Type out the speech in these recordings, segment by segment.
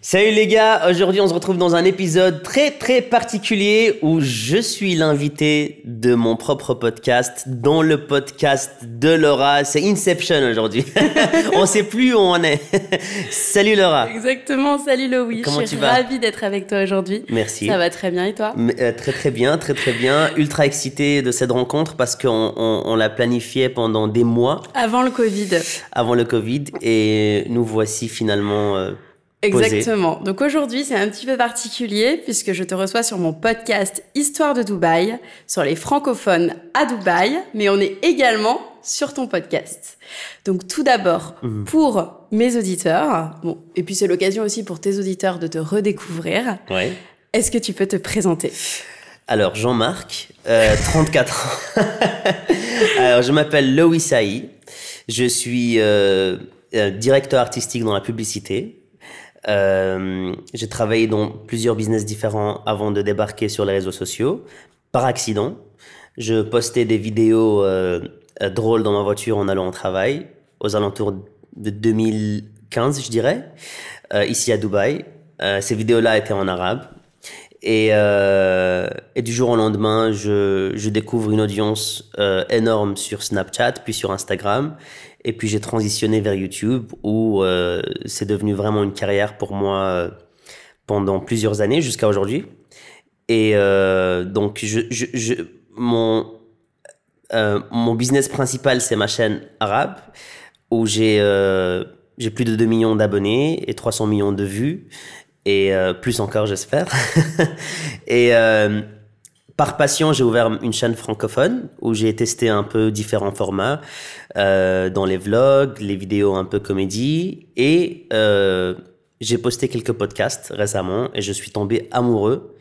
Salut les gars, aujourd'hui on se retrouve dans un épisode très particulier où je suis l'invité de mon propre podcast, dans le podcast de Laura. C'est Inception aujourd'hui. On sait plus où on est. Salut Laura. Exactement, salut Loïc. Comment je suis tu vas? ravie d'être avec toi aujourd'hui. Merci. Ça va très bien et toi? Très bien. Ultra excité de cette rencontre parce qu'on l'a planifiée pendant des mois. Avant le Covid. Avant le Covid et nous voici finalement... Exactement. Donc aujourd'hui, c'est un petit peu particulier puisque je te reçois sur mon podcast Histoire de Dubaï, sur les francophones à Dubaï, mais on est également sur ton podcast. Donc tout d'abord, pour mes auditeurs, et puis c'est l'occasion aussi pour tes auditeurs de te redécouvrir, Ouais. Est-ce que tu peux te présenter? Alors, Jean-Marc, 34 ans. Alors, je m'appelle Loïc Saï. Je suis directeur artistique dans la publicité. J'ai travaillé dans plusieurs business différents avant de débarquer sur les réseaux sociaux. Par accident, je postais des vidéos drôles dans ma voiture en allant au travail, aux alentours de 2015, je dirais, ici à Dubaï. Ces vidéos-là étaient en arabe. Et du jour au lendemain, je découvre une audience énorme sur Snapchat, puis sur Instagram. Et puis j'ai transitionné vers YouTube où c'est devenu vraiment une carrière pour moi pendant plusieurs années jusqu'à aujourd'hui. Et donc mon business principal, c'est ma chaîne arabe où j'ai plus de 2 millions d'abonnés et 300 millions de vues. Et plus encore, j'espère. Et par passion, j'ai ouvert une chaîne francophone où j'ai testé un peu différents formats dans les vlogs, les vidéos un peu comédie. Et j'ai posté quelques podcasts récemment et je suis tombé amoureux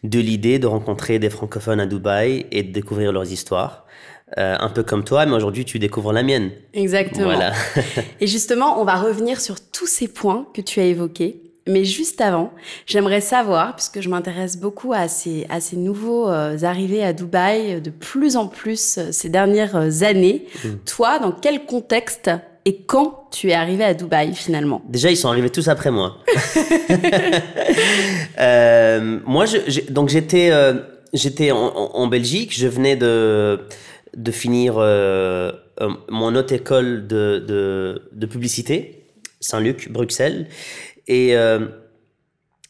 de l'idée de rencontrer des francophones à Dubaï et de découvrir leurs histoires. Un peu comme toi, mais aujourd'hui, tu découvres la mienne. Exactement. Voilà. Et justement, on va revenir sur tous ces points que tu as évoqués. Mais juste avant, j'aimerais savoir, puisque je m'intéresse beaucoup à ces nouveaux arrivés à Dubaï de plus en plus ces dernières années. Toi, dans quel contexte et quand tu es arrivé à Dubaï finalement? Déjà, ils sont arrivés tous après moi. Moi, donc j'étais en Belgique. Je venais de finir mon haute école de publicité, Saint-Luc, Bruxelles. Et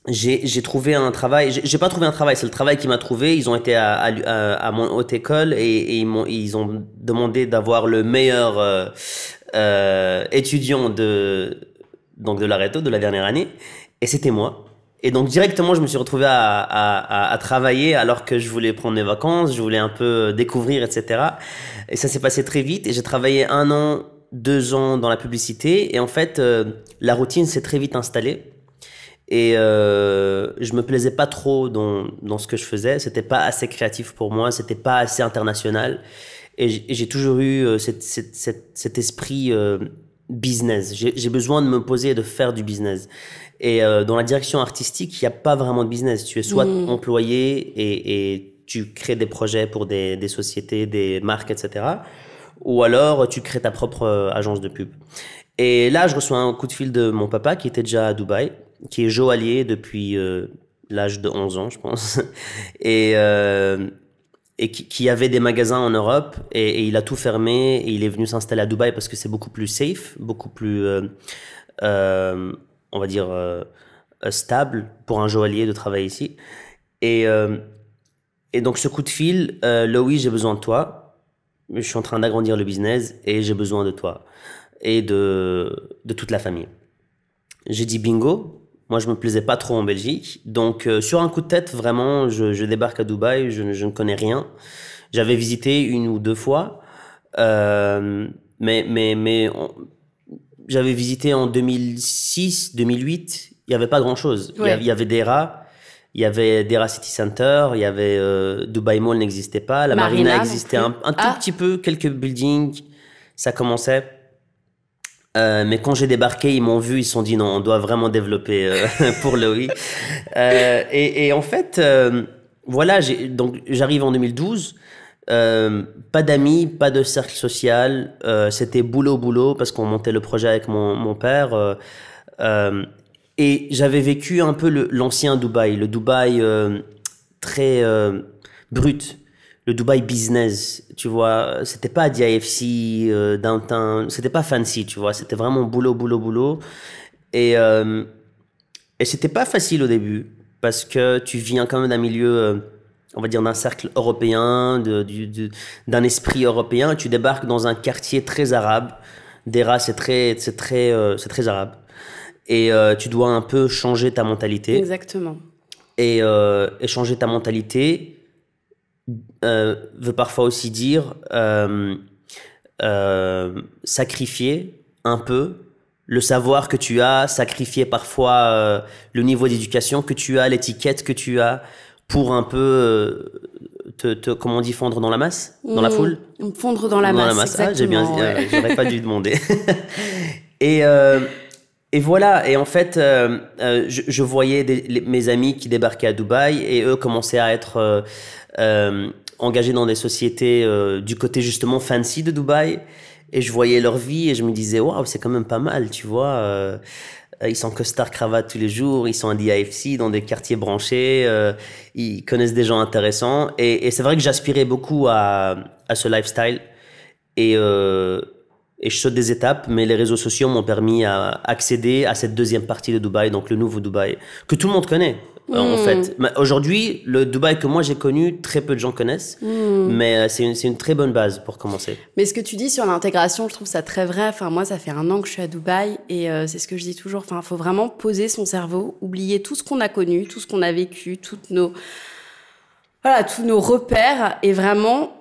j'ai trouvé un travail. J'ai pas trouvé un travail, c'est le travail qui m'a trouvé. Ils ont été à mon haute école et ils ont demandé d'avoir le meilleur étudiant de la Réto, de la dernière année. Et c'était moi. Et donc directement, je me suis retrouvé à travailler alors que je voulais prendre mes vacances, je voulais un peu découvrir, etc. Et ça s'est passé très vite. Et j'ai travaillé 1 an, 2 ans dans la publicité et en fait la routine s'est très vite installée et je me plaisais pas trop dans ce que je faisais, c'était pas assez créatif pour moi, c'était pas assez international et j'ai toujours eu cet esprit business. J'ai besoin de me poser et de faire du business et dans la direction artistique il y a pas vraiment de business, tu es soit employé et tu crées des projets pour des sociétés, des marques, etc. Ou alors tu crées ta propre agence de pub. Et là, je reçois un coup de fil de mon papa qui était déjà à Dubaï, qui est joaillier depuis l'âge de 11 ans, je pense, et qui avait des magasins en Europe, et il a tout fermé, et il est venu s'installer à Dubaï parce que c'est beaucoup plus safe, beaucoup plus, on va dire, stable pour un joaillier de travailler ici. Et donc ce coup de fil, Loïc, j'ai besoin de toi. Je suis en train d'agrandir le business et j'ai besoin de toi et de toute la famille. J'ai dit bingo. Moi, je me plaisais pas trop en Belgique. Donc, sur un coup de tête, vraiment, je débarque à Dubaï. Je ne connais rien. J'avais visité 1 ou 2 fois. Mais j'avais visité en 2006, 2008. Il y avait pas grand chose. Ouais. Il y avait des rats. Il y avait Dera City Center, il y avait Dubai Mall n'existait pas, la Marina existait un tout petit peu, quelques buildings, ça commençait. Mais quand j'ai débarqué, ils m'ont vu, ils se sont dit non, on doit vraiment développer pour Loïc. Et en fait, voilà, donc j'arrive en 2012, pas d'amis, pas de cercle social, c'était boulot parce qu'on montait le projet avec mon père. Et j'avais vécu un peu l'ancien Dubaï, le Dubaï très brut, le Dubaï business, tu vois. C'était pas DIFC, downtown, c'était pas fancy, tu vois. C'était vraiment boulot, boulot, boulot. Et c'était pas facile au début, parce que tu viens quand même d'un milieu, on va dire d'un cercle européen, d'un esprit européen, et tu débarques dans un quartier très arabe. Dera, c'est très arabe. Et tu dois un peu changer ta mentalité. Exactement. Et changer ta mentalité veut parfois aussi dire sacrifier un peu le savoir que tu as, sacrifier parfois le niveau d'éducation que tu as, l'étiquette que tu as, pour un peu comment on dit, fondre dans la masse, dans la foule. Fondre dans la masse, exactement. Ah, j'ai bien, ouais. J'aurais pas dû demander. Et voilà, et en fait, je voyais mes amis qui débarquaient à Dubaï, et eux commençaient à être engagés dans des sociétés du côté justement fancy de Dubaï. Et je voyais leur vie et je me disais, waouh, c'est quand même pas mal, tu vois. Ils sont costard cravate tous les jours, ils sont à DIFC dans des quartiers branchés, ils connaissent des gens intéressants. Et c'est vrai que j'aspirais beaucoup à ce lifestyle. Et je saute des étapes, mais les réseaux sociaux m'ont permis à accéder à cette deuxième partie de Dubaï, donc le nouveau Dubaï, que tout le monde connaît. En fait, aujourd'hui, le Dubaï que moi j'ai connu, très peu de gens connaissent, mais c'est une très bonne base pour commencer. Mais ce que tu dis sur l'intégration, je trouve ça très vrai. Enfin, moi, ça fait 1 an que je suis à Dubaï, et c'est ce que je dis toujours. Enfin, faut vraiment poser son cerveau, oublier tout ce qu'on a connu, tout ce qu'on a vécu, tous nos repères, et vraiment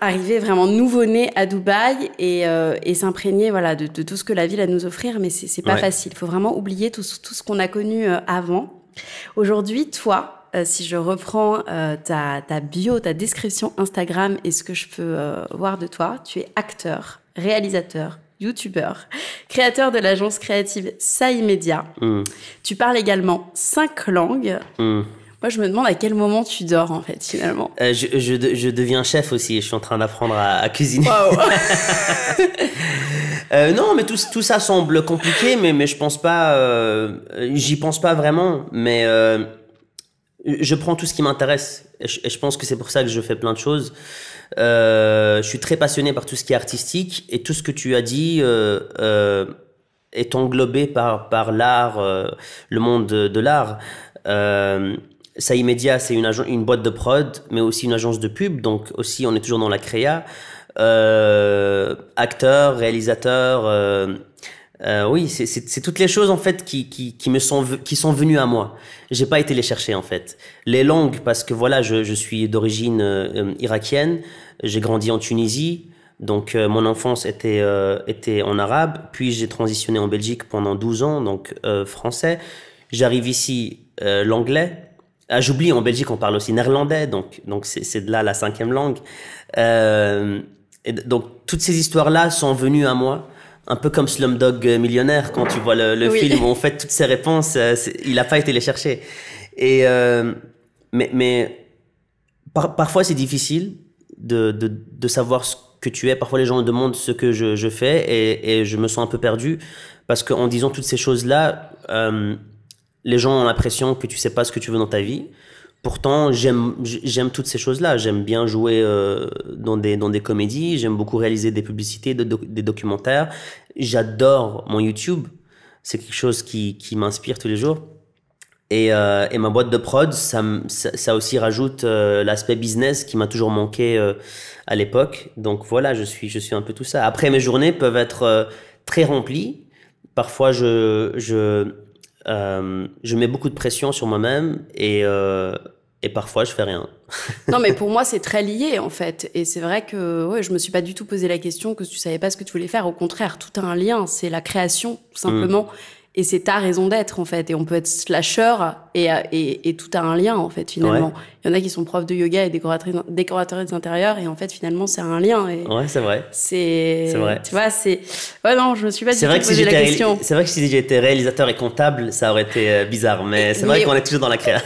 arriver vraiment nouveau-né à Dubaï et s'imprégner de tout ce que la ville a à nous offrir. Mais c'est pas facile. Il faut vraiment oublier tout ce qu'on a connu avant. Aujourd'hui, toi, si je reprends ta bio, ta description Instagram et ce que je peux voir de toi, tu es acteur, réalisateur, youtubeur, créateur de l'agence créative Sai Media. Tu parles également 5 langues. Moi, je me demande à quel moment tu dors, en fait, finalement. Je deviens chef aussi. Je suis en train d'apprendre à cuisiner. Wow. Non, mais tout ça semble compliqué, mais je pense pas. J'y pense pas vraiment. Mais je prends tout ce qui m'intéresse. Et je pense que c'est pour ça que je fais plein de choses. Je suis très passionné par tout ce qui est artistique, et tout ce que tu as dit est englobé par l'art, le monde de l'art. Sai Media, c'est une boîte de prod, mais aussi une agence de pub, donc aussi on est toujours dans la créa. Acteur, réalisateur, oui, c'est toutes les choses en fait qui sont venues à moi. J'ai pas été les chercher en fait. Les langues, parce que voilà, je suis d'origine irakienne, j'ai grandi en Tunisie. Donc mon enfance était en arabe, puis j'ai transitionné en Belgique pendant 12 ans, donc français. J'arrive ici, l'anglais. Ah, j'oublie, en Belgique on parle aussi néerlandais, donc c'est de là la 5e langue. Et donc toutes ces histoires-là sont venues à moi, un peu comme Slumdog Millionnaire, quand tu vois le film où en fait toutes ces réponses, il a pas été les chercher. Et mais parfois c'est difficile de savoir ce que tu es. Parfois les gens me demandent ce que je fais, et je me sens un peu perdu, parce qu'en disant toutes ces choses-là, les gens ont l'impression que tu sais pas ce que tu veux dans ta vie. Pourtant, j'aime toutes ces choses-là. J'aime bien jouer dans des comédies. J'aime beaucoup réaliser des publicités, des documentaires. J'adore mon YouTube. C'est quelque chose qui m'inspire tous les jours. Et ma boîte de prod, ça aussi rajoute l'aspect business qui m'a toujours manqué à l'époque. Donc voilà, je suis un peu tout ça. Après, mes journées peuvent être très remplies. Parfois, je mets beaucoup de pression sur moi-même, et parfois je fais rien. Non, mais pour moi c'est très lié en fait, et c'est vrai que je me suis pas du tout posé la question que tu savais pas ce que tu voulais faire. Au contraire, tout a un lien, c'est la création tout simplement, et c'est ta raison d'être en fait. Et on peut être slasher et tout a un lien en fait finalement. Ouais. Il y en a qui sont profs de yoga et décorateurs d'intérieur, et en fait finalement c'est un lien. Et ouais, c'est vrai. C'est vrai. Tu vois, ouais, non, je me suis pas du tout posé la question. C'est vrai que si j'étais réalisateur et comptable, ça aurait été bizarre, mais c'est vrai qu'on est toujours dans la créa.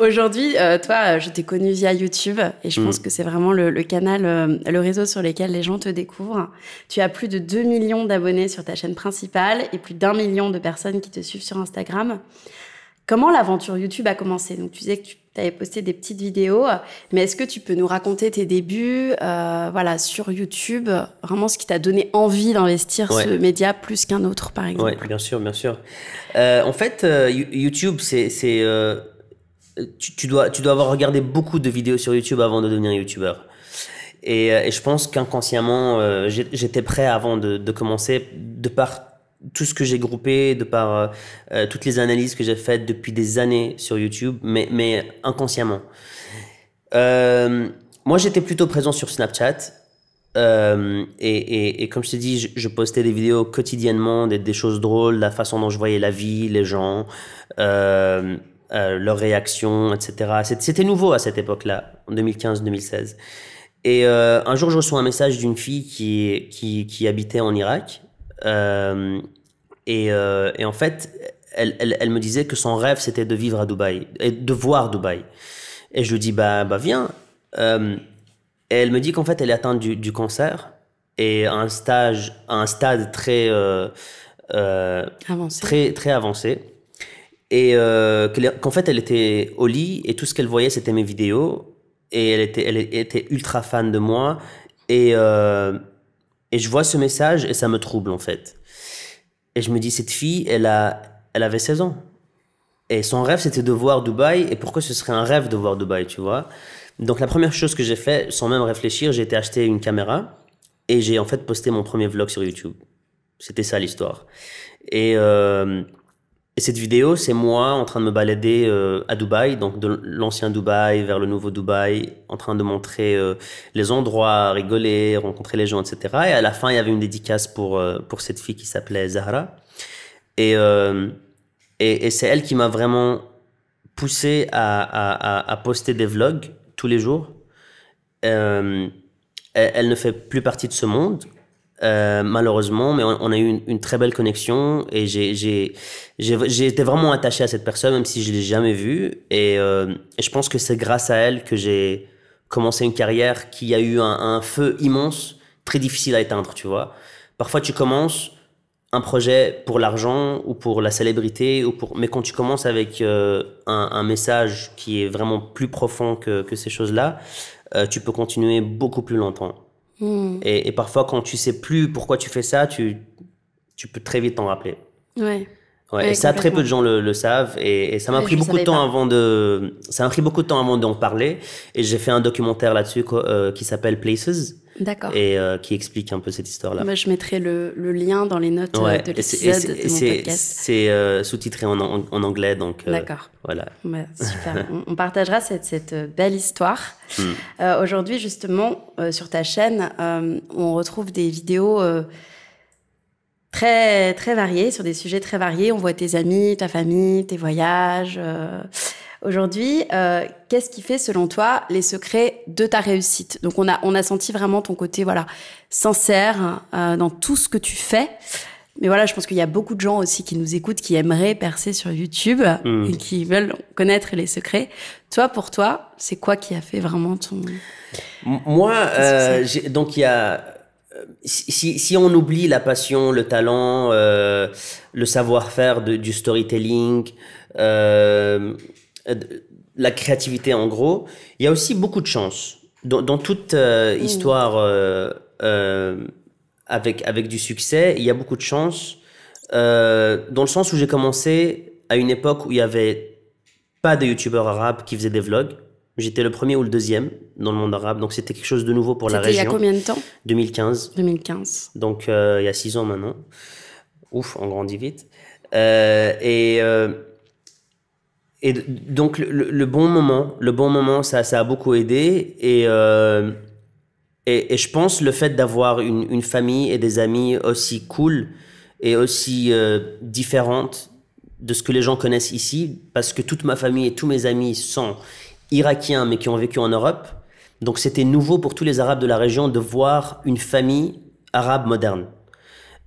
Aujourd'hui, toi, je t'ai connu via YouTube et je pense que c'est vraiment le canal, le réseau sur lequel les gens te découvrent. Tu as plus de 2 millions d'abonnés sur ta chaîne principale et plus d'1 million de personnes qui te suivent sur Instagram. Comment l'aventure YouTube a commencé? Donc, tu disais que tu avais posté des petites vidéos, mais est-ce que tu peux nous raconter tes débuts voilà, sur YouTube, vraiment ce qui t'a donné envie d'investir ce média plus qu'un autre, par exemple? Oui, bien sûr, bien sûr. En fait, YouTube, tu dois avoir regardé beaucoup de vidéos sur YouTube avant de devenir YouTuber. Et je pense qu'inconsciemment, j'étais prêt avant de commencer, de par tout ce que j'ai groupé, de par toutes les analyses que j'ai faites depuis des années sur YouTube, mais inconsciemment. Moi, j'étais plutôt présent sur Snapchat. Et comme je t'ai dit, je postais des vidéos quotidiennement, des choses drôles, la façon dont je voyais la vie, les gens, leurs réactions, etc. C'était nouveau à cette époque-là, en 2015-2016. Et un jour, je reçois un message d'une fille qui habitait en Irak. Et en fait, elle me disait que son rêve, c'était de vivre à Dubaï, et de voir Dubaï. Et je lui dis, bah viens. Et elle me dit qu'en fait, elle est atteinte du cancer et à un stade très avancé. Très avancé. Et qu'en fait, elle était au lit et tout ce qu'elle voyait, c'était mes vidéos. Et elle était ultra fan de moi. Et je vois ce message et ça me trouble, en fait. Et je me dis, cette fille, elle avait 16 ans. Et son rêve, c'était de voir Dubaï. Et pourquoi ce serait un rêve de voir Dubaï, tu vois? Donc, la première chose que j'ai fait, sans même réfléchir, j'ai été acheter une caméra. Et j'ai en fait posté mon premier vlog sur YouTube. C'était ça, l'histoire. Et cette vidéo, c'est moi en train de me balader à Dubaï, donc de l'ancien Dubaï vers le nouveau Dubaï, en train de montrer les endroits, rigoler, rencontrer les gens, etc. Et à la fin, il y avait une dédicace pour cette fille qui s'appelait Zahra. Et c'est elle qui m'a vraiment poussé à poster des vlogs tous les jours. Elle ne fait plus partie de ce monde. Malheureusement, mais on a eu une très belle connexion et j'ai été vraiment attaché à cette personne, même si je l'ai jamais vue. Et je pense que c'est grâce à elle que j'ai commencé une carrière qui a eu un feu immense, très difficile à éteindre, tu vois. Parfois, tu commences un projet pour l'argent ou pour la célébrité, mais quand tu commences avec un message qui est vraiment plus profond que ces choses-là, tu peux continuer beaucoup plus longtemps. Et parfois, quand tu sais plus pourquoi tu fais ça, tu peux très vite t'en rappeler. Ouais. Et ça, très peu de gens le savent. Et ça m'a pris beaucoup de temps ça m'a pris beaucoup de temps avant d'en parler. Et j'ai fait un documentaire là-dessus qui s'appelle Places. D'accord. Et qui explique un peu cette histoire-là. Moi, je mettrai le lien dans les notes de l'épisode de mon podcast. C'est sous-titré en anglais, donc d'accord. Voilà. Ouais, super. On partagera cette belle histoire. Aujourd'hui, justement, sur ta chaîne, on retrouve des vidéos très, très variées, sur des sujets très variés. On voit tes amis, ta famille, tes voyages. Aujourd'hui, qu'est-ce qui fait, selon toi, les secrets de ta réussite? Donc, on a senti vraiment ton côté, voilà, sincère dans tout ce que tu fais. Mais voilà, je pense qu'il y a beaucoup de gens aussi qui nous écoutent, qui aimeraient percer sur YouTube et qui veulent connaître les secrets. Toi, pour toi, c'est quoi qui a fait vraiment ton... Moi, donc il y a... Si on oublie la passion, le talent, le savoir-faire du storytelling, la créativité en gros, il y a aussi beaucoup de chance. Dans toute histoire avec du succès, il y a beaucoup de chance, dans le sens où j'ai commencé à une époque où il n'y avait pas de youtubeurs arabes qui faisaient des vlogs. J'étais le premier ou le deuxième dans le monde arabe, donc c'était quelque chose de nouveau pour la région. C'était il y a combien de temps? 2015. 2015. Donc il y a 6 ans maintenant. Ouf, on grandit vite. Et donc le bon moment, ça a beaucoup aidé. Et je pense le fait d'avoir une famille et des amis aussi cool et aussi différentes de ce que les gens connaissent ici, parce que toute ma famille et tous mes amis sont irakiens mais qui ont vécu en Europe. Donc c'était nouveau pour tous les Arabes de la région de voir une famille arabe moderne.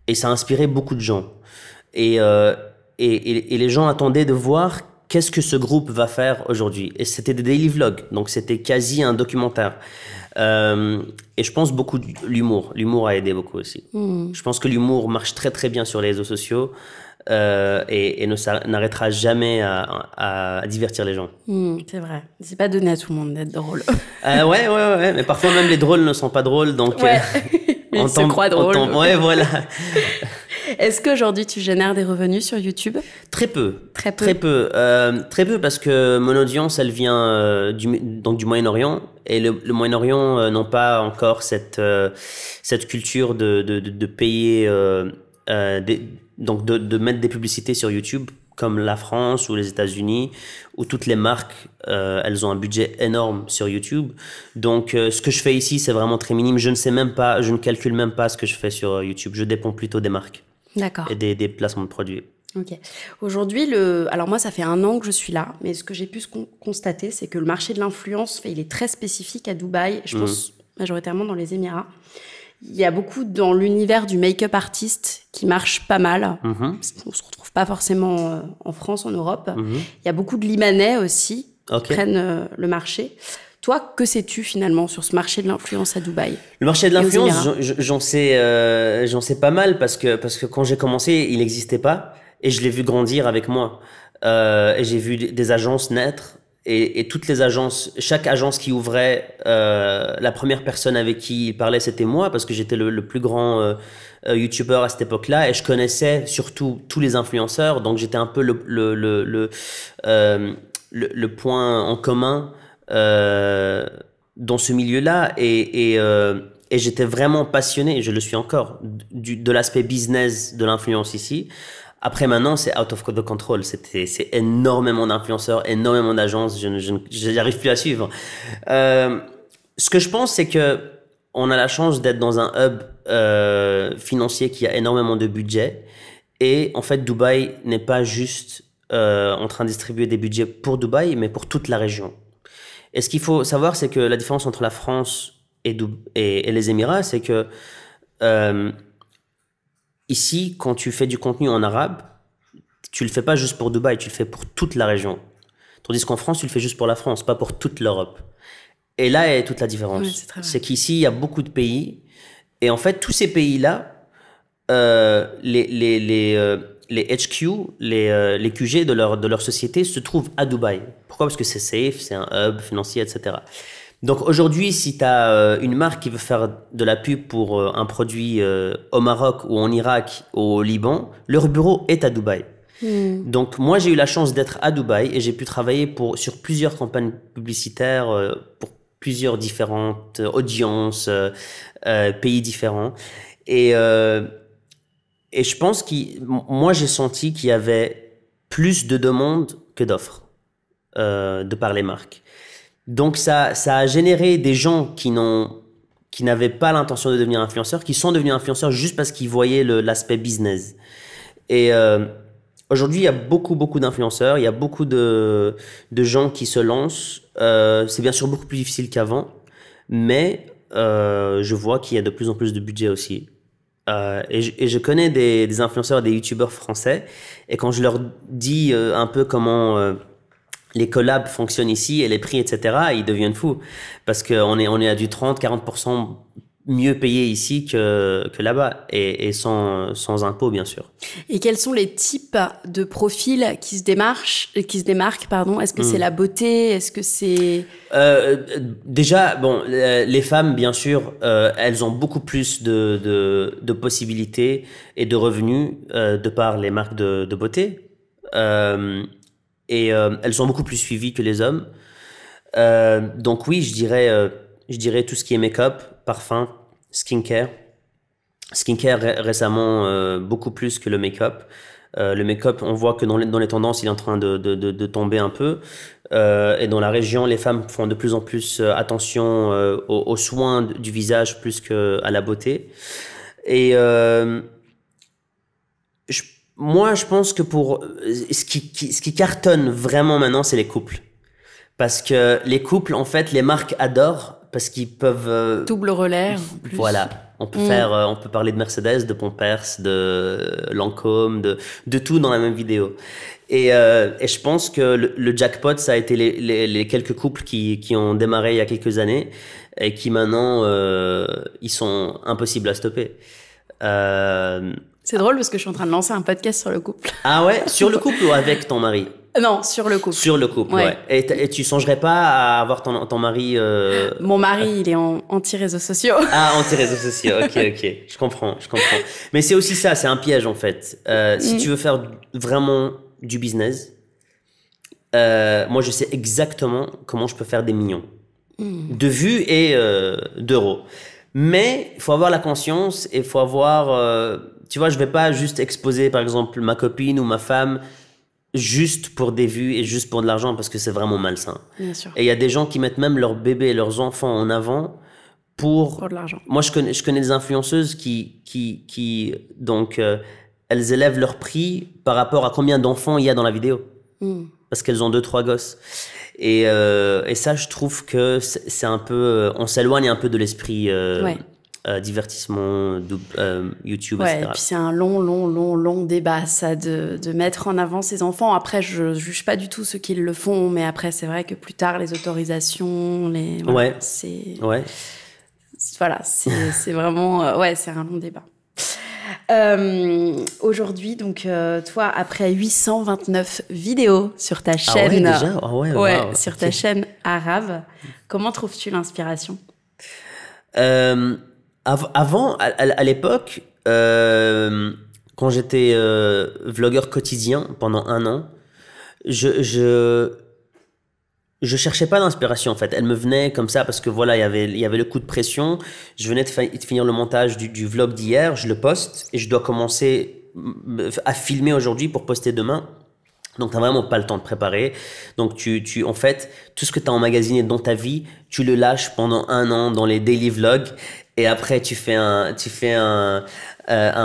Et ça a inspiré beaucoup de gens. Et les gens attendaient de voir qu'est-ce que ce groupe va faire aujourd'hui? Et c'était des daily vlogs, donc c'était quasi un documentaire. Et je pense beaucoup l'humour. L'humour a aidé beaucoup aussi. Je pense que l'humour marche très très bien sur les réseaux sociaux et n'arrêtera jamais à divertir les gens. C'est vrai. C'est pas donné à tout le monde d'être drôle. Ouais. Mais parfois même les drôles ne sont pas drôles, donc ils se croient drôles. Ouais, voilà. Est-ce qu'aujourd'hui tu génères des revenus sur YouTube? Très peu. Très peu parce que mon audience, elle vient du Moyen-Orient. Et le Moyen-Orient n'ont pas encore cette culture de payer, donc de mettre des publicités sur YouTube comme la France ou les États-Unis, où toutes les marques, elles ont un budget énorme sur YouTube. Donc, ce que je fais ici, c'est vraiment très minime. Je ne calcule même pas ce que je fais sur YouTube. Je dépends plutôt des marques. D'accord. Et des placements de produits. Ok. Aujourd'hui, alors moi, ça fait 1 an que je suis là, mais ce que j'ai pu constater, c'est que le marché de l'influence, il est très spécifique à Dubaï, je pense majoritairement dans les Émirats. Il y a beaucoup dans l'univers du make-up artiste qui marche pas mal. Parce qu'on se retrouve pas forcément en France, en Europe. Il y a beaucoup de Libanais aussi qui prennent le marché. Toi, que sais-tu finalement sur ce marché de l'influence à Dubaï? Le marché de l'influence, j'en sais pas mal parce que quand j'ai commencé, il n'existait pas et je l'ai vu grandir avec moi. Et j'ai vu des agences naître et toutes les agences, chaque agence qui ouvrait, la première personne avec qui il parlait, c'était moi parce que j'étais le plus grand YouTuber à cette époque-là et je connaissais surtout tous les influenceurs, donc j'étais un peu le point en commun dans ce milieu-là et j'étais vraiment passionné, je le suis encore, de l'aspect business de l'influence ici. Après maintenant, c'est out of the control, c'est énormément d'influenceurs, énormément d'agences, je n'arrive plus à suivre. Ce que je pense, c'est que on a la chance d'être dans un hub financier qui a énormément de budget et en fait, Dubaï n'est pas juste en train de distribuer des budgets pour Dubaï, mais pour toute la région. Et ce qu'il faut savoir, c'est que la différence entre la France et les Émirats, c'est que ici, quand tu fais du contenu en arabe, tu le fais pas juste pour Dubaï, tu le fais pour toute la région. Tandis qu'en France, tu le fais juste pour la France, pas pour toute l'Europe. Et là est toute la différence. Oui, c'est qu'ici, il y a beaucoup de pays. Et en fait, tous ces pays-là, les HQ, les QG de leur société se trouvent à Dubaï. Pourquoi? Parce que c'est safe, c'est un hub financier, etc. Donc aujourd'hui, si tu as une marque qui veut faire de la pub pour un produit au Maroc ou en Irak ou au Liban, leur bureau est à Dubaï. Donc moi, j'ai eu la chance d'être à Dubaï et j'ai pu travailler sur plusieurs campagnes publicitaires pour plusieurs différentes audiences, pays différents. Et je pense moi, j'ai senti qu'il y avait plus de demandes que d'offres de par les marques. Donc, ça a généré des gens qui n'avaient pas l'intention de devenir influenceurs, qui sont devenus influenceurs juste parce qu'ils voyaient l'aspect business. Et aujourd'hui, il y a beaucoup d'influenceurs, il y a beaucoup de gens qui se lancent. C'est bien sûr beaucoup plus difficile qu'avant, mais je vois qu'il y a de plus en plus de budget aussi. Et je connais des influenceurs, des youtubeurs français, et quand je leur dis un peu comment les collabs fonctionnent ici et les prix, etc., ils deviennent fous parce qu'on est à du 30-40% mieux payé ici que là-bas et sans impôts, bien sûr. Et quels sont les types de profils qui se démarquent, pardon? Est-ce que c'est la beauté? Est-ce que c'est... Déjà, bon, les femmes, bien sûr, elles ont beaucoup plus de possibilités et de revenus de par les marques de beauté. Et elles sont beaucoup plus suivies que les hommes. Donc oui, je dirais tout ce qui est make-up, parfum, skincare. Skincare récemment beaucoup plus que le make-up. Le make-up, on voit que dans les tendances, il est en train de tomber un peu. Et dans la région, les femmes font de plus en plus attention aux soins du visage plus qu'à la beauté. Et moi, je pense que ce qui cartonne vraiment maintenant, c'est les couples. Parce que les couples, en fait, les marques adorent parce qu'ils peuvent... Double relais. En plus. Voilà. On peut on peut parler de Mercedes, de Pampers, de Lancôme, de tout dans la même vidéo. Et je pense que le jackpot, ça a été les quelques couples qui ont démarré il y a quelques années et qui maintenant, ils sont impossibles à stopper. C'est drôle parce que je suis en train de lancer un podcast sur le couple. Ah ouais? Sur le couple ou avec ton mari? Non, sur le couple. Sur le couple, ouais. Et tu songerais pas à avoir ton mari... Mon mari, il est anti-réseaux sociaux. Ah, anti-réseaux sociaux, ok. Je comprends. Mais c'est aussi ça, c'est un piège en fait. Si tu veux faire vraiment du business, moi je sais exactement comment je peux faire des millions de vues et d'euros. Mais il faut avoir la conscience et il faut avoir... tu vois, je vais pas juste exposer par exemple ma copine ou ma femme juste pour des vues et juste pour de l'argent parce que c'est vraiment malsain. Bien sûr. Et il y a des gens qui mettent même leurs bébés et leurs enfants en avant pour de l'argent. Moi, je connais des influenceuses qui donc, elles élèvent leur prix par rapport à combien d'enfants il y a dans la vidéo. Parce qu'elles ont 2-3 gosses. Et ça, je trouve que c'est un peu... on s'éloigne un peu de l'esprit divertissement, YouTube, etc. Et puis c'est un long débat, ça, de mettre en avant ses enfants. Après, je juge pas du tout ceux qui le font, mais après, c'est vrai que plus tard, les autorisations, c'est... Ouais. Voilà, c'est vraiment... c'est un long débat. Aujourd'hui, donc, toi, après 829 vidéos sur ta chaîne... déjà sur ta chaîne arabe, comment trouves-tu l'inspiration? Avant, à l'époque, quand j'étais vlogueur quotidien pendant 1 an, je cherchais pas d'inspiration en fait. Elle me venait comme ça parce que voilà, il y avait le coup de pression. Je venais de finir le montage du vlog d'hier, je le poste et je dois commencer à filmer aujourd'hui pour poster demain. Donc t'as vraiment pas le temps de préparer. Donc en fait, tout ce que t'as emmagasiné dans ta vie, tu le lâches pendant 1 an dans les daily vlogs. Et après, tu fais un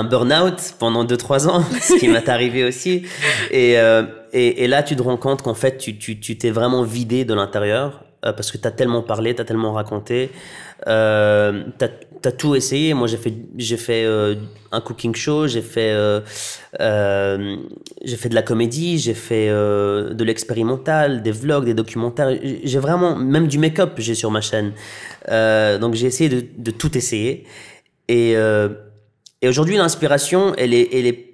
burn-out pendant 2-3 ans, ce qui m'est arrivé aussi. Et là, tu te rends compte qu'en fait, tu t'es vraiment vidé de l'intérieur parce que t'as tellement parlé, t'as tellement raconté, t'as tout essayé. Moi, j'ai fait un cooking show, j'ai fait de la comédie, j'ai fait de l'expérimental, des vlogs, des documentaires. J'ai vraiment, même du make-up, j'ai sur ma chaîne. Donc j'ai essayé de tout essayer. Et aujourd'hui, l'inspiration, elle est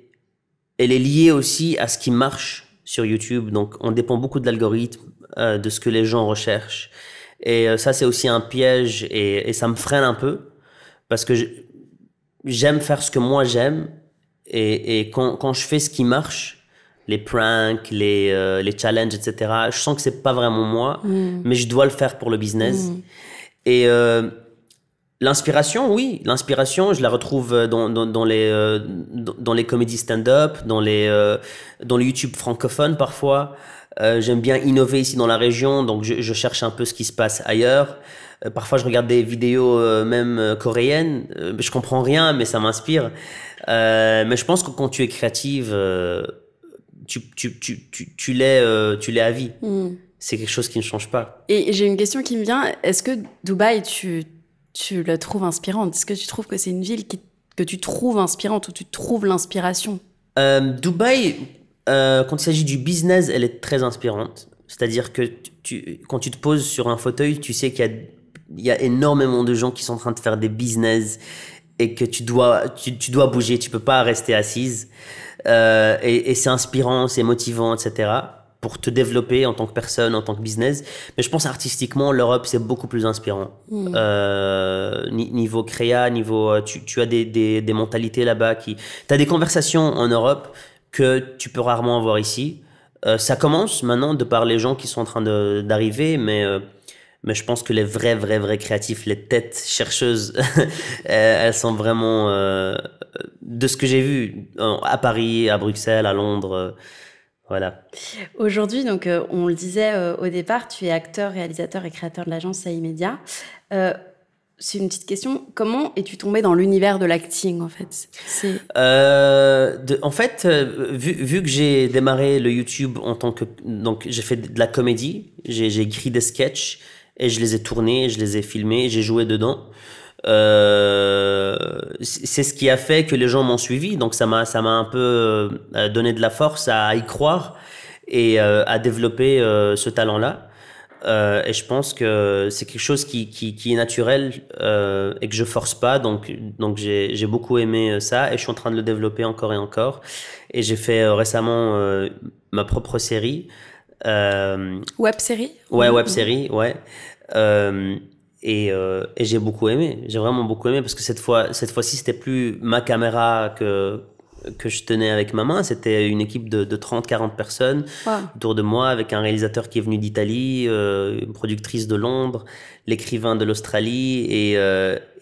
liée aussi à ce qui marche sur YouTube. Donc on dépend beaucoup de l'algorithme, de ce que les gens recherchent. Et ça, c'est aussi un piège et ça me freine un peu parce que j'aime faire ce que moi j'aime. Et quand je fais ce qui marche, les pranks, les challenges, etc., je sens que c'est pas vraiment moi, mais je dois le faire pour le business. Et l'inspiration, oui, je la retrouve dans les comédies stand-up, dans le YouTube francophone parfois. J'aime bien innover ici dans la région, donc je cherche un peu ce qui se passe ailleurs. Parfois, je regarde des vidéos même coréennes. Je comprends rien, mais ça m'inspire. Mais je pense que quand tu es créative, tu l'es à vie. C'est quelque chose qui ne change pas. Et j'ai une question qui me vient. Est-ce que Dubaï, tu la trouves inspirante? Est-ce que tu trouves que c'est une ville que tu trouves inspirante ou tu trouves l'inspiration? Dubaï, quand il s'agit du business, elle est très inspirante. C'est-à-dire que quand tu te poses sur un fauteuil, tu sais qu'il y a énormément de gens qui sont en train de faire des business et que tu dois bouger, tu peux pas rester assise. Et c'est inspirant, c'est motivant, etc. pour te développer en tant que personne, en tant que business. Mais je pense artistiquement, l'Europe, c'est beaucoup plus inspirant. Niveau créa, tu as des mentalités là-bas tu as des conversations en Europe que tu peux rarement avoir ici. Ça commence maintenant de par les gens qui sont en train d'arriver, mais je pense que les vrais créatifs, les têtes chercheuses, elles sont vraiment, de ce que j'ai vu à Paris, à Bruxelles, à Londres, voilà. Aujourd'hui, donc, on le disait au départ, tu es acteur, réalisateur et créateur de l'agence AI Media. C'est une petite question. Comment es-tu tombé dans l'univers de l'acting, en fait? En fait, vu que j'ai démarré le YouTube donc j'ai fait de la comédie, j'ai écrit des sketchs et je les ai tournés, je les ai filmés, j'ai joué dedans. c'est ce qui a fait que les gens m'ont suivi. Donc ça m'a un peu donné de la force à y croire et à développer ce talent-là. Et je pense que c'est quelque chose qui est naturel et que je force pas. Donc j'ai beaucoup aimé ça et je suis en train de le développer encore et encore. Et j'ai fait récemment ma propre série. Web série? Ouais, web série, ouais. Et j'ai beaucoup aimé. J'ai vraiment beaucoup aimé parce que cette fois-ci, c'était plus ma caméra que je tenais avec ma main. C'était une équipe de 30-40 personnes autour de moi, avec un réalisateur qui est venu d'Italie, une productrice de Londres, l'écrivain de l'Australie. Et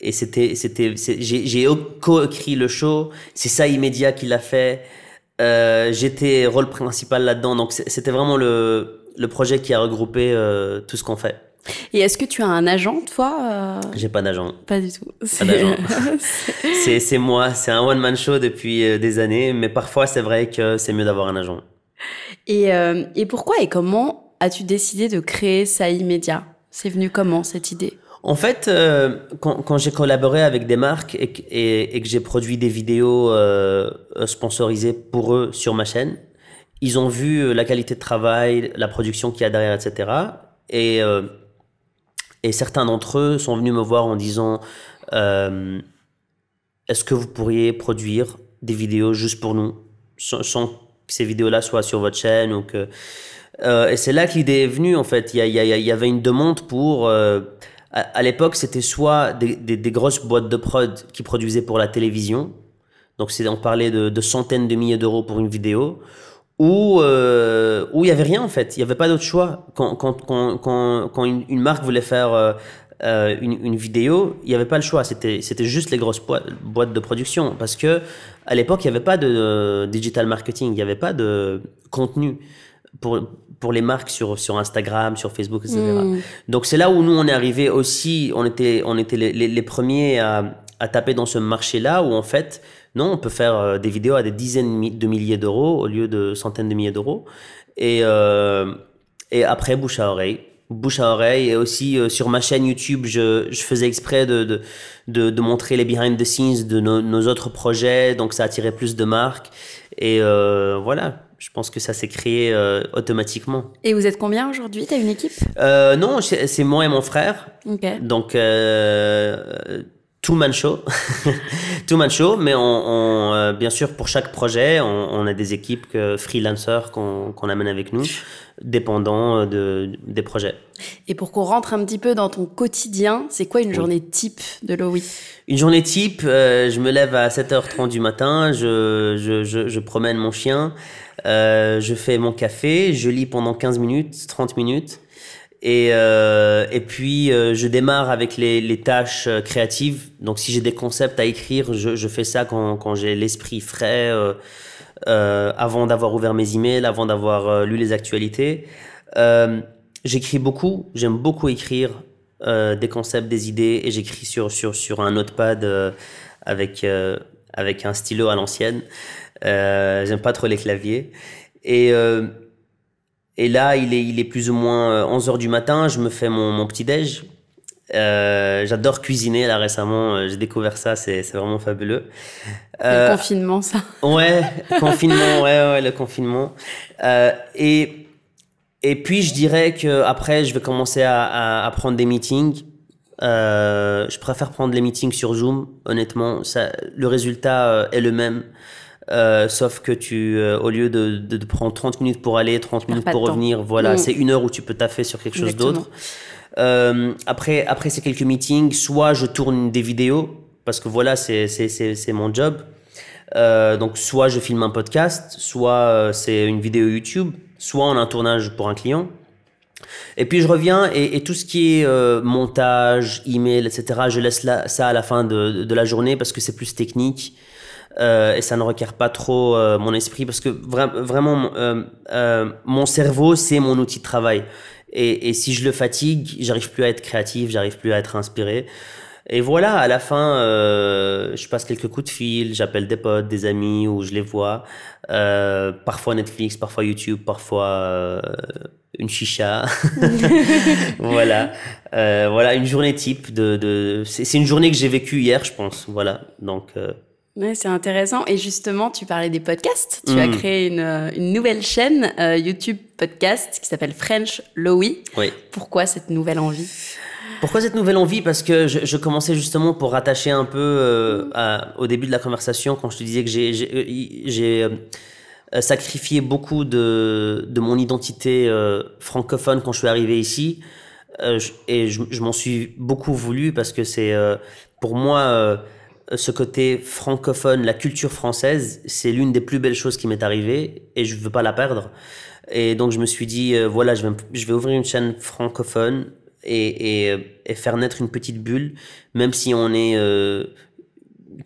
j'ai co-écrit le show. C'est ça Immédiat qui l'a fait. J'étais rôle principal là-dedans. Donc c'était vraiment le projet qui a regroupé tout ce qu'on fait. Et est-ce que tu as un agent, toi? J'ai pas d'agent. Pas du tout. Pas d'agent. C'est moi. C'est un one-man show depuis des années. Mais parfois, c'est vrai que c'est mieux d'avoir un agent. Et pourquoi et comment as-tu décidé de créer Saï Media? C'est venu comment, cette idée? En fait, quand j'ai collaboré avec des marques et que j'ai produit des vidéos sponsorisées pour eux sur ma chaîne, ils ont vu la qualité de travail, la production qu'il y a derrière, etc. Et certains d'entre eux sont venus me voir en disant est-ce que vous pourriez produire des vidéos juste pour nous, sans que ces vidéos-là soient sur votre chaîne ou que... et c'est là que l'idée est venue, en fait. Il y avait une demande pour... à l'époque, c'était soit des grosses boîtes de prod qui produisaient pour la télévision. Donc, on parlait de centaines de milliers d'euros pour une vidéo. Où il y avait rien, en fait. Il y avait pas d'autre choix. Quand une marque voulait faire une vidéo, il y avait pas le choix. C'était juste les grosses boîtes de production. Parce que à l'époque, il y avait pas de digital marketing. Il y avait pas de contenu pour les marques sur Instagram, sur Facebook, etc. Donc c'est là où nous on est arrivé aussi. On était les premiers à taper dans ce marché-là où en fait non, on peut faire des vidéos à des dizaines de milliers d'euros au lieu de centaines de milliers d'euros. Et après, bouche à oreille. Bouche à oreille. Et aussi, sur ma chaîne YouTube, je faisais exprès de montrer les behind the scenes de nos autres projets. Donc, ça attirait plus de marques. Et voilà. Je pense que ça s'est créé automatiquement. Et vous êtes combien aujourd'hui? T'as une équipe? Non, c'est moi et mon frère. Okay. Donc... two-man show, two-man show, mais bien sûr pour chaque projet, on a des équipes freelancers qu'on amène avec nous, dépendant des projets. Et pour qu'on rentre un petit peu dans ton quotidien, c'est quoi une journée type de Loïc? Une journée type, je me lève à 7h30 du matin, je promène mon chien, je fais mon café, je lis pendant 15 minutes, 30 minutes. Et puis je démarre avec les tâches créatives. Donc si j'ai des concepts à écrire, je fais ça quand j'ai l'esprit frais, avant d'avoir ouvert mes emails, avant d'avoir lu les actualités. J'écris beaucoup, j'aime beaucoup écrire des concepts, des idées, et j'écris sur un notepad avec un stylo à l'ancienne. J'aime pas trop les claviers. Et là, il est plus ou moins 11h du matin, je me fais mon petit-déj. J'adore cuisiner, là, récemment, j'ai découvert ça, c'est vraiment fabuleux. Le confinement, ça. Ouais, confinement, ouais, le confinement. Et puis, je dirais que après, je vais commencer à prendre des meetings. Je préfère prendre les meetings sur Zoom, honnêtement. Le résultat est le même. Sauf que au lieu de prendre 30 minutes pour aller, 30 minutes pour revenir, voilà, c'est 1 heure où tu peux taffer sur quelque chose d'autre. Après ces quelques meetings, soit je tourne des vidéos, parce que voilà, c'est mon job. Donc, soit je filme un podcast, soit c'est une vidéo YouTube, soit on a un tournage pour un client. Et puis je reviens et tout ce qui est montage, email, etc., je laisse ça à la fin de la journée parce que c'est plus technique. Et ça ne requiert pas trop mon esprit parce que vraiment mon cerveau c'est mon outil de travail et si je le fatigue j'arrive plus à être créatif, j'arrive plus à être inspiré. Et voilà, à la fin, je passe quelques coups de fil, j'appelle des potes, des amis, ou je les vois. Parfois Netflix, parfois YouTube, parfois une chicha. Voilà. Voilà, une journée type c'est une journée que j'ai vécue hier, je pense. Voilà. Donc, Ouais, c'est intéressant. Et justement, tu parlais des podcasts. Tu as créé une nouvelle chaîne YouTube podcast qui s'appelle French Lowy. oui. Pourquoi cette nouvelle envie? Pourquoi cette nouvelle envie? Parce que je commençais justement pour rattacher un peu au début de la conversation quand je te disais que j'ai sacrifié beaucoup de mon identité francophone quand je suis arrivé ici. Je m'en suis beaucoup voulu parce que c'est pour moi ce côté francophone, la culture française, c'est l'une des plus belles choses qui m'est arrivée et je veux pas la perdre. Et donc je me suis dit voilà, je vais ouvrir une chaîne francophone et faire naître une petite bulle, même si on est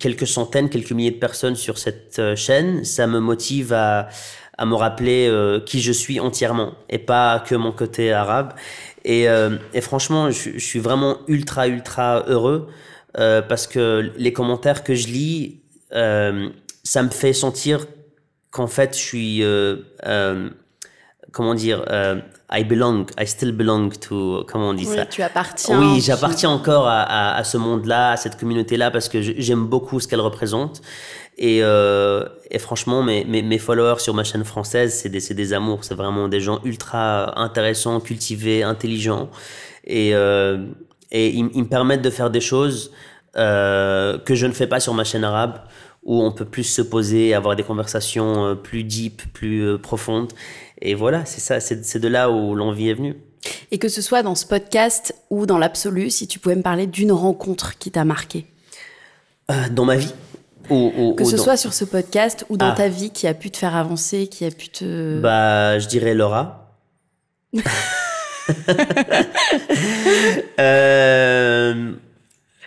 quelques centaines, quelques milliers de personnes sur cette chaîne, ça me motive à me rappeler qui je suis entièrement et pas que mon côté arabe. Et franchement, je suis vraiment ultra heureux parce que les commentaires que je lis, ça me fait sentir qu'en fait, je suis comment dire, I still belong to, comment on dit ça? Tu appartiens. Oui, j'appartiens encore à ce monde-là, à cette communauté-là, parce que j'aime beaucoup ce qu'elle représente. Et franchement, mes followers sur ma chaîne française, c'est des amours. C'est vraiment des gens ultra intéressants, cultivés, intelligents. Et ils me permettent de faire des choses que je ne fais pas sur ma chaîne arabe, où on peut plus se poser, avoir des conversations plus deep, plus profondes. Et voilà, c'est ça, c'est de là où l'envie est venue. Et que ce soit dans ce podcast ou dans l'absolu, si tu pouvais me parler d'une rencontre qui t'a marqué. Dans ma vie que ce soit sur ce podcast ou dans ta vie qui a pu te faire avancer, qui a pu te... Bah, je dirais Laura.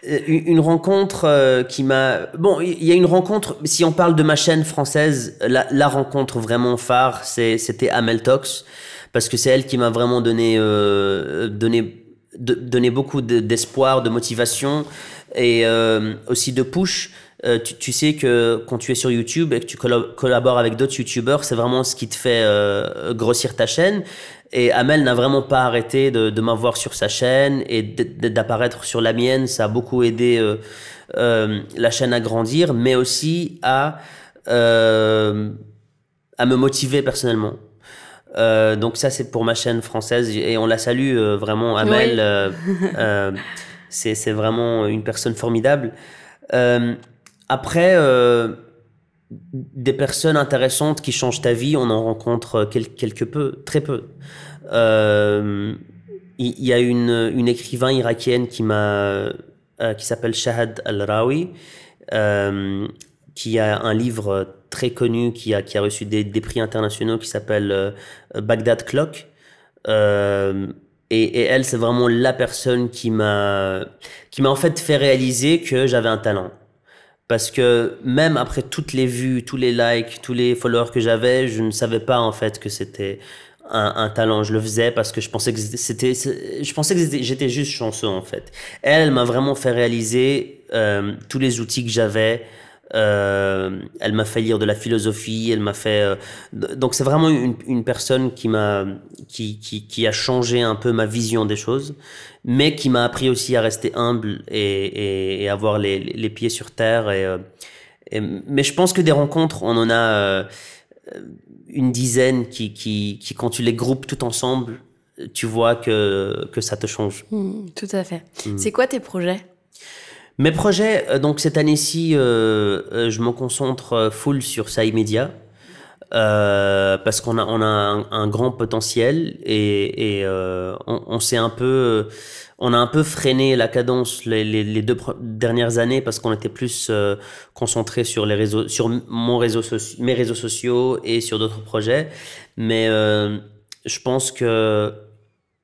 Une rencontre qui m'a... Bon, il y a une rencontre, si on parle de ma chaîne française, la rencontre vraiment phare, c'était Amel Talks, parce que c'est elle qui m'a vraiment donné beaucoup d'espoir, de motivation et aussi de push. Tu sais que quand tu es sur YouTube et que tu collabores avec d'autres YouTubeurs, c'est vraiment ce qui te fait grossir ta chaîne. Et Amel n'a vraiment pas arrêté de m'avoir sur sa chaîne et d'apparaître sur la mienne. Ça a beaucoup aidé la chaîne à grandir, mais aussi à me motiver personnellement. Donc ça, c'est pour ma chaîne française et on la salue vraiment, Amel. Oui. C'est vraiment une personne formidable. Après, des personnes intéressantes qui changent ta vie, on en rencontre très peu. Il y a une écrivain irakienne qui s'appelle Shahad Al-Rawi, qui a un livre très connu, qui a reçu des prix internationaux, qui s'appelle Baghdad Clock. Et elle, c'est vraiment la personne qui m'a en fait réaliser que j'avais un talent. Parce que même après toutes les vues, tous les likes, tous les followers que j'avais, je ne savais pas en fait que c'était un talent. Je le faisais parce que je pensais que j'étais juste chanceux en fait. Elle m'a vraiment fait réaliser tous les outils que j'avais. Elle m'a fait lire de la philosophie, elle m'a fait donc c'est vraiment une personne qui a changé un peu ma vision des choses, mais qui m'a appris aussi à rester humble et avoir les pieds sur terre mais je pense que des rencontres, on en a une dizaine qui quand tu les groupes tout ensemble, tu vois que ça te change. Tout à fait. C'est quoi tes projets? Mes projets, donc cette année-ci, je me concentre full sur Saï Media parce qu'on a un grand potentiel et on a un peu freiné la cadence les 2 dernières années parce qu'on était plus concentré sur mes réseaux sociaux et sur d'autres projets. Mais je pense que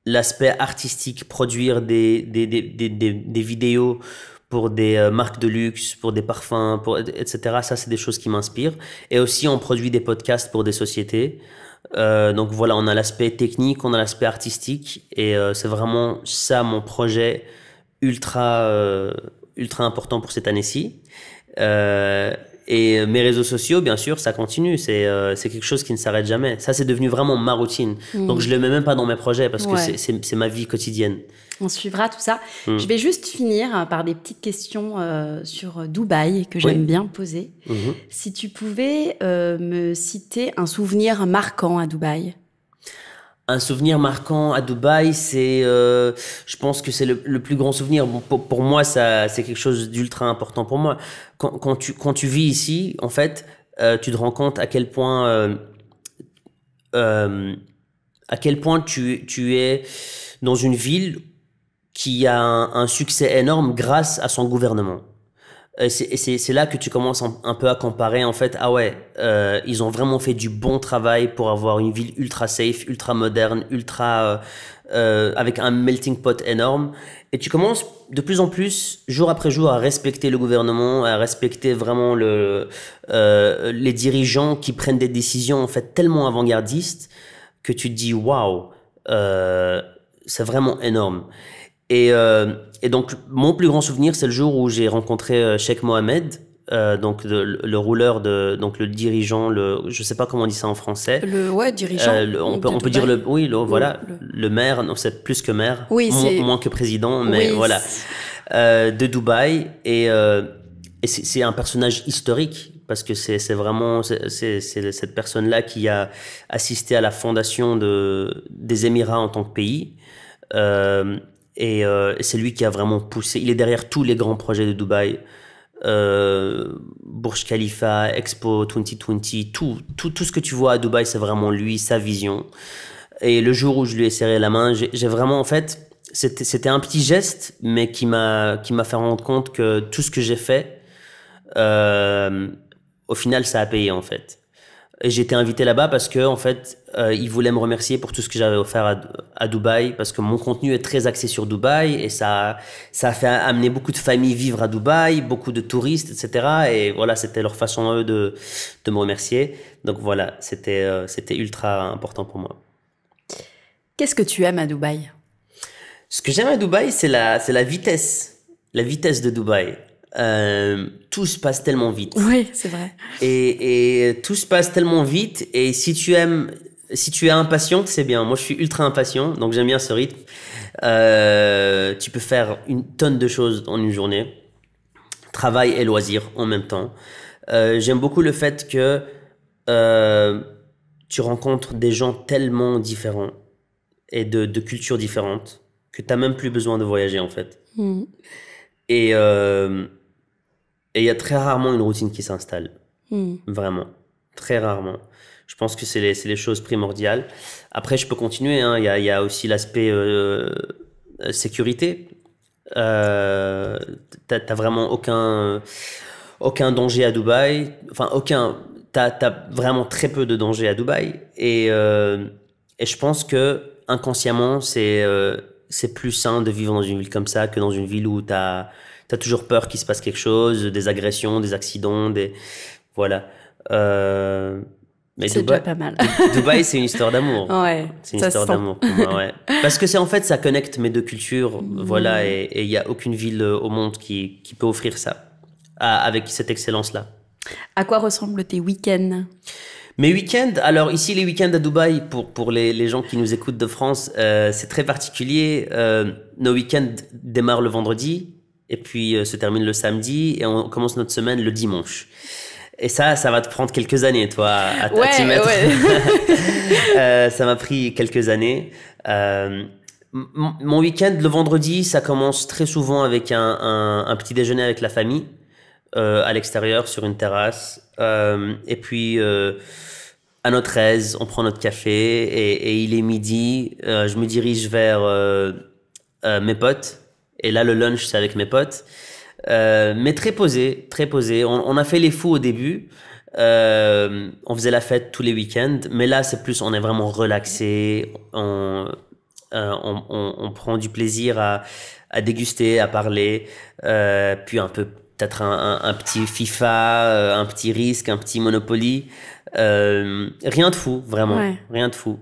l'aspect artistique, produire des vidéos pour des marques de luxe, pour des parfums, etc. Ça, c'est des choses qui m'inspirent. Et aussi, on produit des podcasts pour des sociétés. Donc voilà, on a l'aspect technique, on a l'aspect artistique. Et c'est vraiment ça, mon projet ultra ultra important pour cette année-ci. Et mes réseaux sociaux, bien sûr, ça continue. C'est quelque chose qui ne s'arrête jamais. Ça, c'est devenu vraiment ma routine. Donc, je le mets même pas dans mes projets parce que c'est ma vie quotidienne. On suivra tout ça. Je vais juste finir par des petites questions sur Dubaï que j'aime bien poser. Si tu pouvais me citer un souvenir marquant à Dubaï. Un souvenir marquant à Dubaï, je pense que c'est le plus grand souvenir. Bon, pour moi, c'est quelque chose d'ultra important pour moi. Quand tu vis ici, en fait, tu te rends compte à quel point tu es dans une ville qui a un succès énorme grâce à son gouvernement. Et c'est là que tu commences un peu à comparer, en fait. Ah ouais, ils ont vraiment fait du bon travail pour avoir une ville ultra safe, ultra moderne, avec un melting pot énorme. Et tu commences de plus en plus, jour après jour, à respecter le gouvernement, à respecter vraiment les dirigeants qui prennent des décisions, en fait, tellement avant-gardistes que tu te dis, waouh, c'est vraiment énorme. Et donc, mon plus grand souvenir, c'est le jour où j'ai rencontré Sheikh Mohammed, donc le rouleur, donc le dirigeant, je sais pas comment on dit ça en français. Dirigeant. On peut dire le maire, non, c'est plus que maire, oui, moins que président, mais voilà, de Dubaï. Et c'est un personnage historique parce que c'est vraiment cette personne-là qui a assisté à la fondation des Émirats en tant que pays. Et c'est lui qui a vraiment poussé. Il est derrière tous les grands projets de Dubaï. Burj Khalifa, Expo 2020, tout ce que tu vois à Dubaï, c'est vraiment lui, sa vision. Et le jour où je lui ai serré la main, j'ai vraiment, en fait, c'était un petit geste, mais qui m'a fait rendre compte que tout ce que j'ai fait, au final, ça a payé, en fait. Et j'ai été invité là-bas parce que, en fait, ils voulaient me remercier pour tout ce que j'avais offert à Dubaï, parce que mon contenu est très axé sur Dubaï et ça a fait amener beaucoup de familles vivre à Dubaï, beaucoup de touristes, etc. Et voilà, c'était leur façon eux de me remercier. Donc voilà, c'était ultra important pour moi. Qu'est-ce que tu aimes à Dubaï? Ce que j'aime à Dubaï, c'est la vitesse de Dubaï. Tout se passe tellement vite. Oui, c'est vrai. Et tout se passe tellement vite. Et si tu es impatient, c'est bien. Moi, je suis ultra impatient, donc j'aime bien ce rythme. Tu peux faire une tonne de choses en une journée. Travail et loisirs en même temps. J'aime beaucoup le fait que tu rencontres des gens tellement différents et de cultures différentes que tu n'as même plus besoin de voyager, en fait. Et il y a très rarement une routine qui s'installe. Vraiment. Très rarement. Je pense que c'est les choses primordiales. Après, je peux continuer. Hein. Il y a aussi l'aspect sécurité. T'as vraiment aucun danger à Dubaï. Enfin, t'as vraiment très peu de danger à Dubaï. Et je pense que inconsciemment, c'est plus sain de vivre dans une ville comme ça que dans une ville où t'as toujours peur qu'il se passe quelque chose, des agressions, des accidents, voilà. Mais c'est déjà pas mal. Dubaï, c'est une histoire d'amour. Ouais. C'est une histoire d'amour pour moi, ouais. Parce que en fait, ça connecte mes deux cultures, voilà, et il y a aucune ville au monde qui peut offrir ça, avec cette excellence-là. À quoi ressemblent tes week-ends? Mes week-ends, alors ici les week-ends à Dubaï, pour les gens qui nous écoutent de France, c'est très particulier. Nos week-ends démarrent le vendredi et puis se terminent le samedi et on commence notre semaine le dimanche. Et ça va te prendre quelques années, toi, à t'y mettre. Ouais. Ça m'a pris quelques années. Mon week-end, le vendredi, ça commence très souvent avec un petit déjeuner avec la famille à l'extérieur sur une terrasse. Et puis à notre aise, on prend notre café et il est midi. Je me dirige vers mes potes. Et là, le lunch, c'est avec mes potes. Mais très posé, très posé. On a fait les fous au début. On faisait la fête tous les week-ends. Mais là, on est vraiment relaxé. On prend du plaisir à déguster, à parler. Puis un peu, peut-être un petit FIFA, un petit Risk, un petit Monopoly. Rien de fou, vraiment. Ouais. Rien de fou.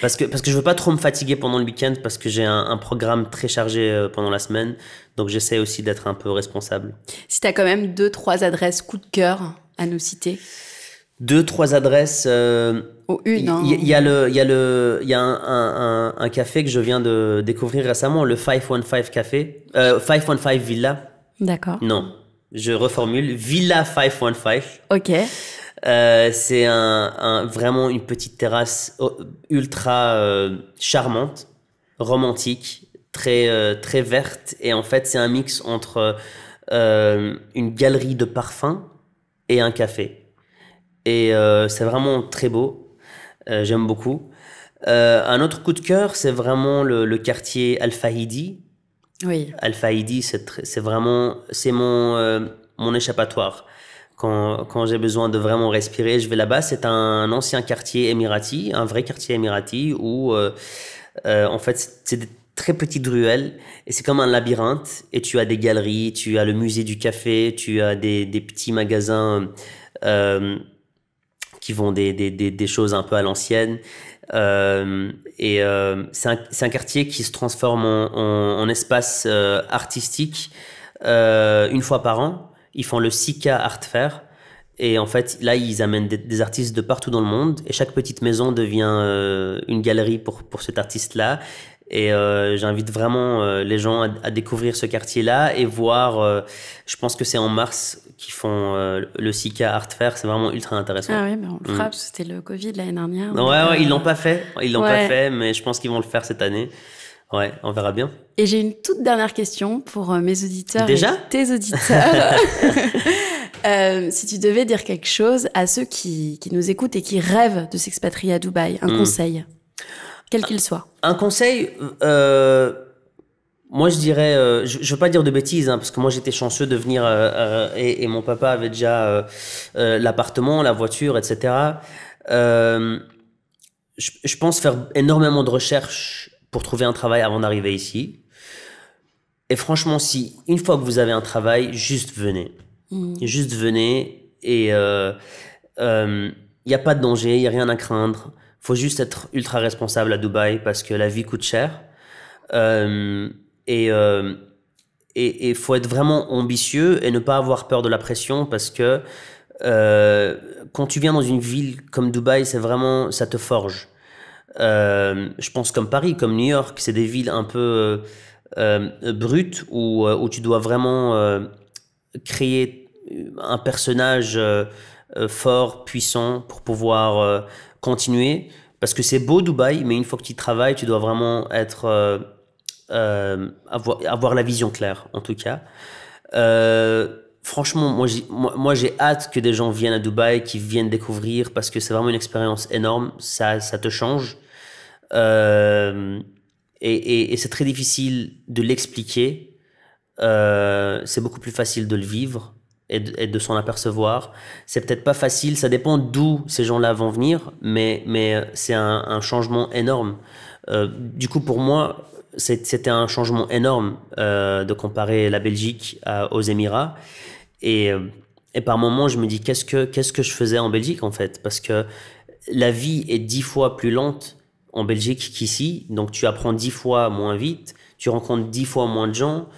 Parce que je veux pas trop me fatiguer pendant le week-end parce que j'ai un programme très chargé pendant la semaine. Donc j'essaie aussi d'être un peu responsable. Si tu as quand même 2-3 adresses coup de cœur à nous citer. 2-3 adresses. Ou une. Il y a un café que je viens de découvrir récemment, le 515 Café. 515 Villa. D'accord. Non, je reformule. Villa 515. Ok. C'est vraiment une petite terrasse ultra charmante, romantique, très verte. Et en fait, c'est un mix entre une galerie de parfums et un café. Et c'est vraiment très beau. J'aime beaucoup. Un autre coup de cœur, c'est vraiment le quartier Al-Fahidi. Oui. Al-Fahidi, c'est mon échappatoire. Quand j'ai besoin de vraiment respirer, je vais là-bas. C'est un ancien quartier émirati, un vrai quartier émirati où, en fait, c'est des très petites ruelles et c'est comme un labyrinthe. Et tu as des galeries, tu as le musée du café, tu as des petits magasins qui vendent des choses un peu à l'ancienne. C'est un quartier qui se transforme en espace artistique une fois par an. Ils font le Sika Art Fair. Et en fait, là, ils amènent des artistes de partout dans le monde. Et chaque petite maison devient une galerie pour cet artiste-là. Et j'invite vraiment les gens à découvrir ce quartier-là et voir, je pense que c'est en mars qu'ils font le Sika Art Fair. C'est vraiment ultra intéressant. Ah oui, mais on le fera parce que c'était le Covid l'année dernière. Ouais, ils l'ont pas fait. Ils l'ont pas fait, mais je pense qu'ils vont le faire cette année. Ouais, on verra bien. Et j'ai une toute dernière question pour mes auditeurs. Déjà ? Et tes auditeurs. Si tu devais dire quelque chose à ceux qui nous écoutent et qui rêvent de s'expatrier à Dubaï, un conseil, quel qu'il soit. Un conseil, moi je dirais, je veux pas dire de bêtises, parce que moi j'étais chanceux de venir et mon papa avait déjà l'appartement, la voiture, etc. Je pense faire énormément de recherches pour trouver un travail avant d'arriver ici. Et franchement, si une fois que vous avez un travail, juste venez. Juste venez et y a pas de danger, il y a rien à craindre. Faut juste être ultra responsable à Dubaï parce que la vie coûte cher. Et faut être vraiment ambitieux et ne pas avoir peur de la pression parce que quand tu viens dans une ville comme Dubaï, c'est vraiment, ça te forge. Je pense comme Paris, comme New York, c'est des villes un peu brutes où tu dois vraiment créer un personnage fort, puissant pour pouvoir continuer. Parce que c'est beau Dubaï, mais une fois que tu travailles, tu dois vraiment être avoir la vision claire, en tout cas. Franchement, moi j'ai hâte que des gens viennent à Dubaï, qui viennent découvrir, parce que c'est vraiment une expérience énorme. Ça te change. Et c'est très difficile de l'expliquer. C'est beaucoup plus facile de le vivre et de s'en apercevoir. C'est peut-être pas facile, ça dépend d'où ces gens-là vont venir, mais c'est un changement énorme. Du coup, pour moi, c'était un changement énorme de comparer la Belgique aux Émirats. Et par moments, je me dis, qu'est-ce que je faisais en Belgique, en fait? Parce que la vie est 10 fois plus lente en Belgique qu'ici. Donc, tu apprends 10 fois moins vite, tu rencontres 10 fois moins de gens,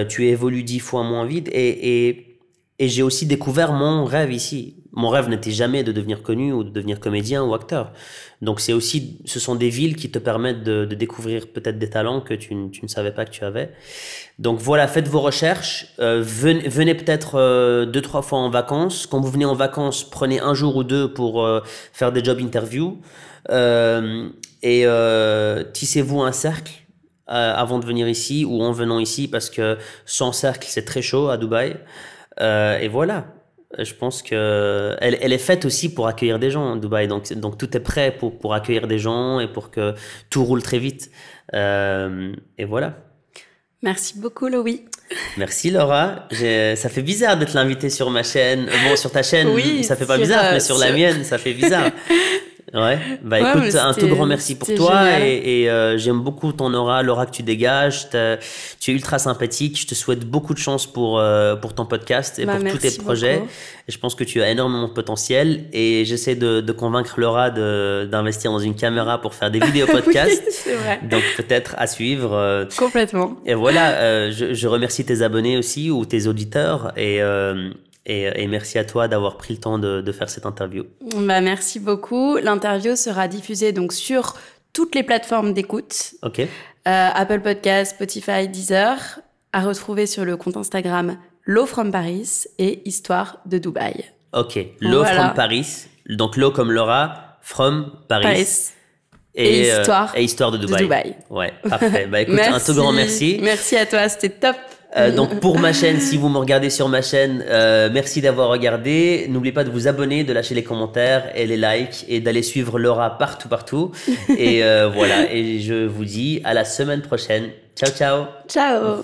tu évolues 10 fois moins vite. Et j'ai aussi découvert mon rêve ici. Mon rêve n'était jamais de devenir connu ou de devenir comédien ou acteur. Donc, ce sont des villes qui te permettent de découvrir peut-être des talents que tu ne savais pas que tu avais. Donc voilà, faites vos recherches. Venez peut-être 2-3 fois en vacances. Quand vous venez en vacances, prenez un jour ou deux pour faire des job interviews. Tissez-vous un cercle avant de venir ici ou en venant ici, parce que sans cercle, c'est très chaud à Dubaï. Et voilà, je pense que elle est faite aussi pour accueillir des gens, Dubaï. Donc tout est prêt pour accueillir des gens et pour que tout roule très vite. Et voilà. Merci beaucoup, Loïc. Merci, Laura. Ça fait bizarre d'être l'invité sur ma chaîne. Bon, sur ta chaîne, oui, ça fait pas bizarre, mais sur la mienne, ça fait bizarre. Ouais, bah Ouais, écoute, mais un tout c'était- grand merci pour c'était toi génial. et j'aime beaucoup ton l'aura que tu dégages. Tu es ultra sympathique. Je te souhaite beaucoup de chance pour ton podcast et Bah, pour tous tes merci projets. beaucoup. Et je pense que tu as énormément de potentiel et j'essaie de convaincre Laura d'investir dans une caméra pour faire des vidéos Oui, podcast. c'est vrai. Donc peut-être à suivre. Complètement. Et voilà, je remercie tes abonnés aussi ou tes auditeurs et merci à toi d'avoir pris le temps de faire cette interview. Bah, merci beaucoup. L'interview sera diffusée donc sur toutes les plateformes d'écoute. Ok, Apple Podcasts, Spotify, Deezer, à retrouver sur le compte Instagram Low from Paris et Histoire de Dubaï. ok. Lo Voilà. from Paris. Donc Lo comme Laura, from Paris. Paris et Histoire et Histoire de de Dubaï. Dubaï. Ouais, parfait. Bah écoute, un tout grand merci. Merci à toi, c'était top. Donc pour ma chaîne, si vous me regardez sur ma chaîne, merci d'avoir regardé. N'oubliez pas de vous abonner, de lâcher les commentaires et les likes et d'aller suivre Laura partout. Et voilà, et je vous dis à la semaine prochaine. Ciao, ciao. Ciao.